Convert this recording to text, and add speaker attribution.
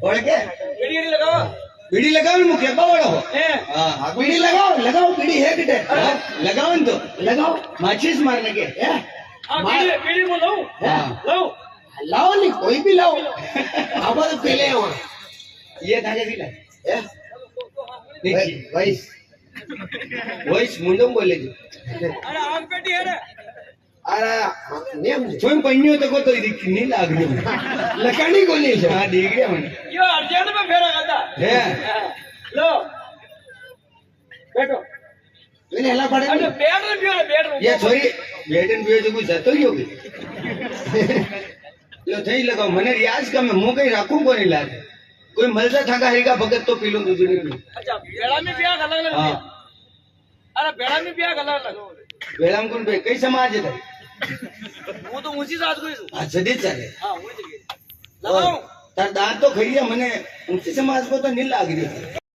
Speaker 1: ઓળખે
Speaker 2: બીડી લગાવો
Speaker 1: બીડી લગાવી મૂકે બાવળો
Speaker 2: હે
Speaker 1: હા
Speaker 3: બીડી लगाओ बीड़ी है किटे
Speaker 1: લગાવો ને તો
Speaker 3: लगाओ
Speaker 1: માચીસ મારને કે
Speaker 2: આ બીડી મો લઉં
Speaker 1: હા
Speaker 2: લઉં
Speaker 3: लाओ नहीं कोई भी लाओ आप तो पहले वहाँ
Speaker 1: ये धागे दिला
Speaker 3: भाई
Speaker 1: વોઇસ મુંડો બોલે છે
Speaker 2: અરે આગ પેટી હે રે
Speaker 3: अरे नेम
Speaker 1: જોઈ પણ્યો તો કોઈ ની લાગ્યો
Speaker 3: लकानी को नहीं
Speaker 1: હા દીગડ્યા મને
Speaker 2: યો અર્જન્ટ માં ફેરા કરતા
Speaker 1: હે
Speaker 2: લો બેઠો
Speaker 3: मैंने हला पड़े
Speaker 2: અરે બેડ ને પીઓ બેડ
Speaker 1: ये छोरी બેટન પીયો છે કોઈ જતો ગયો કે લો થઈ લગાવ મને રિયાઝ કમે હું કઈ રાખું કોની લાગે કોઈ મલતા થાકા હરીકા ભગત તો પીલો ગુજરી
Speaker 2: अच्छा बेड़ा में पिया अलग अलग
Speaker 1: हाँ
Speaker 2: अरे बेड़ा में पिया अलग अलग
Speaker 1: વેળામ કોણ ભાઈ કઈ સમાજ છે
Speaker 2: वो तो ऊंची साथ कोई
Speaker 1: આ જડી ચાલે
Speaker 2: हां वो जगह लगाओ
Speaker 1: તાર દાંત તો ખાઈ ગયા મને ઊંચી સમાજ કો તો નહીં લાગી રહ્યો